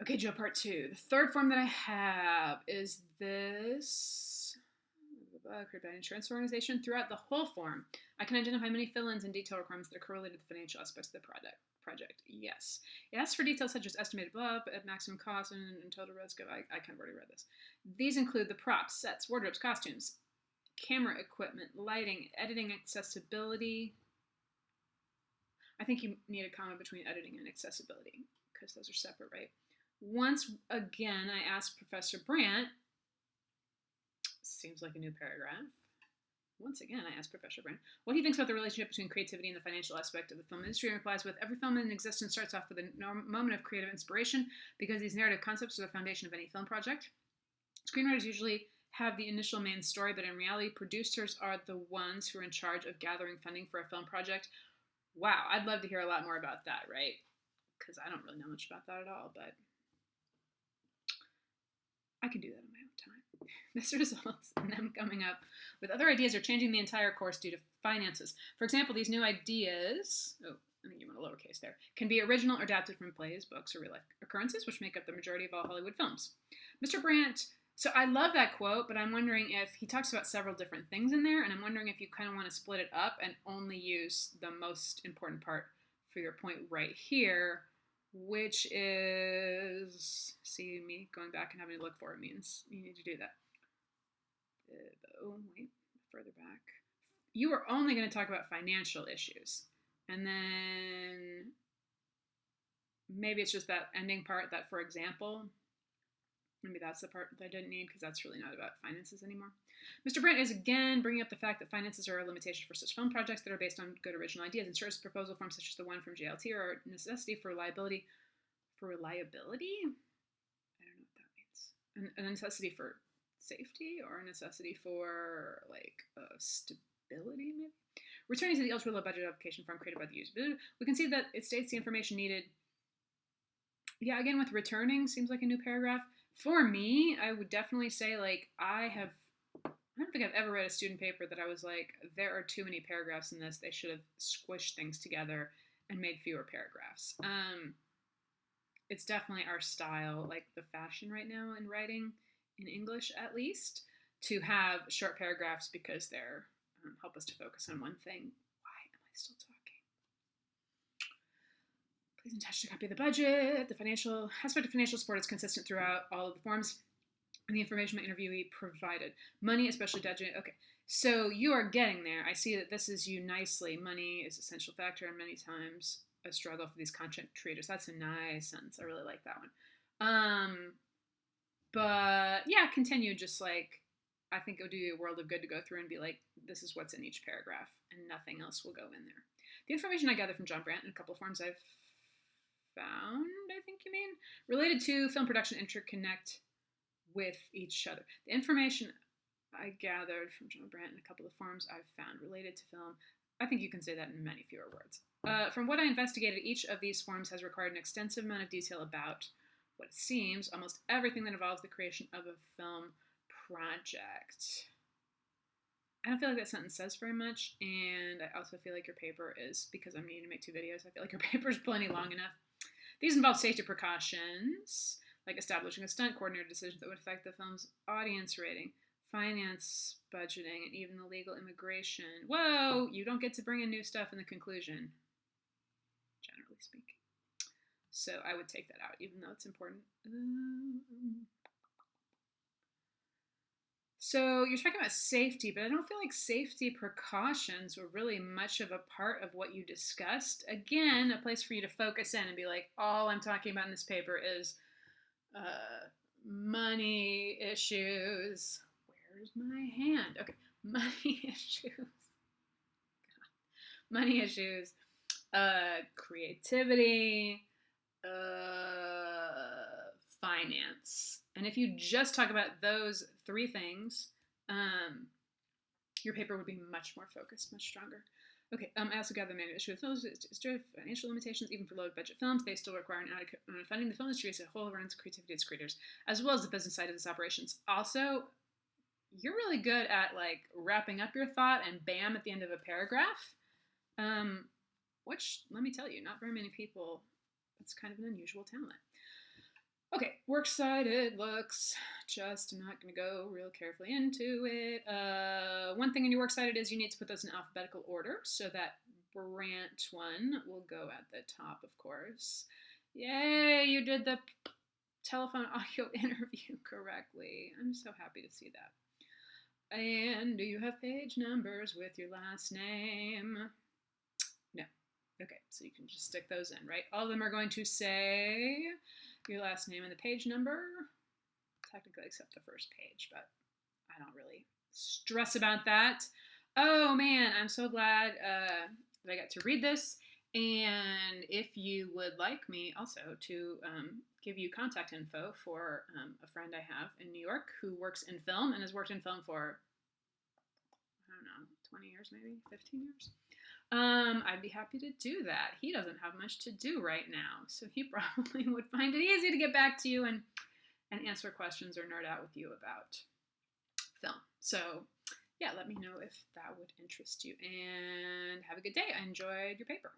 Okay, Joe, part two. The third form that I have is this. Created by an insurance organization. Throughout the whole form, I can identify many fill-ins and detail requirements that are correlated to the financial aspects of the project. Yes. It asks for details such as estimated at maximum cost and total risk of. I kind of already read this. These include the props, sets, wardrobes, costumes, camera equipment, lighting, editing, accessibility. I think you need a comma between editing and accessibility because those are separate, right? Once again, I asked Professor Brandt, seems like a new paragraph. Once again, I asked Professor Brandt what he thinks about the relationship between creativity and the financial aspect of the film industry, and replies with, every film in existence starts off with a moment of creative inspiration because these narrative concepts are the foundation of any film project. Screenwriters usually have the initial main story, but in reality, producers are the ones who are in charge of gathering funding for a film project. Wow, I'd love to hear a lot more about that, right? Because I don't really know much about that at all, but I can do that in my own time. This results in them coming up with other ideas or changing the entire course due to finances. For example, these new ideas, I think you want a lowercase there, can be original or adapted from plays, books, or real life occurrences, which make up the majority of all Hollywood films. Mr. Brandt, so I love that quote, but I'm wondering if he talks about several different things in there, and I'm wondering if you kind of want to split it up and only use the most important part for your point right here, which is, see, me going back and having to look for it means you need to do that. Wait, further back. You are only going to talk about financial issues. And then maybe it's just that ending part that, for example, maybe that's the part that I didn't need because that's really not about finances anymore. Mr. Brandt is again bringing up the fact that finances are a limitation for such film projects that are based on good original ideas. Insurance proposal forms such as the one from JLT are a necessity for reliability. For reliability? I don't know what that means. A necessity for safety or a necessity for stability, maybe? Returning to the ultra low budget application form created by the user, we can see that it states the information needed. Yeah, again, with returning seems like a new paragraph. For me, I would definitely say, I don't think I've ever read a student paper that I was like, there are too many paragraphs in this. They should have squished things together and made fewer paragraphs. It's definitely our style, like the fashion right now in writing, in English at least, to have short paragraphs because they're help us to focus on one thing. Why am I still talking? Please attach a copy of the budget. The financial aspect of financial support is consistent throughout all of the forms and the information my interviewee provided. Money, especially budget. Okay, so you are getting there. I see that this is you nicely. Money is an essential factor and many times a struggle for these content creators. That's a nice sentence. I really like that one. But yeah, continue just I think it would do you a world of good to go through and be like, this is what's in each paragraph and nothing else will go in there. The information I gathered from John Brandt in a couple of forms I've found, I think you mean, related to film production interconnect with each other. The information I gathered from John Brandt in a couple of forms I've found related to film, I think you can say that in many fewer words. From what I investigated, each of these forms has required an extensive amount of detail about what it seems almost everything that involves the creation of a film project. I don't feel like that sentence says very much, and I also feel like your paper is, because I'm needing to make 2 videos, I feel like your paper is plenty long enough. These involve safety precautions, like establishing a stunt coordinator decision that would affect the film's audience rating, finance, budgeting, and even the legal immigration. Whoa, you don't get to bring in new stuff in the conclusion, generally speaking. So I would take that out, even though it's important. So you're talking about safety, but I don't feel like safety precautions were really much of a part of what you discussed. Again, a place for you to focus in and be like, all I'm talking about in this paper is money issues. Where's my hand? Okay, money issues. God. Money issues, creativity, finance. And if you just talk about those 3 things, your paper would be much more focused, much stronger. Okay, I also gather the main issue with films is financial limitations. Even for low-budget films, they still require an adequate amount of funding. The film industry as a whole runs creativity of its creators, as well as the business side of its operations. Also, you're really good at wrapping up your thought and bam at the end of a paragraph, which, let me tell you, not very many people, that's kind of an unusual talent. Okay, works cited looks. Just I'm not going to go real carefully into it. One thing in your works cited is you need to put those in alphabetical order. So that Brant one will go at the top, of course. Yay, you did the telephone audio interview correctly. I'm so happy to see that. And do you have page numbers with your last name? No. Okay, so you can just stick those in, right? All of them are going to say your last name and the page number, technically except the first page, but I don't really stress about that. Oh man, I'm so glad that I got to read this. And if you would like me also to give you contact info for a friend I have in New York who works in film and has worked in film for, I don't know, 20 years maybe, 15 years. I'd be happy to do that. He doesn't have much to do right now, so he probably would find it easy to get back to you and answer questions or nerd out with you about film. So, yeah, let me know if that would interest you. And have a good day. I enjoyed your paper.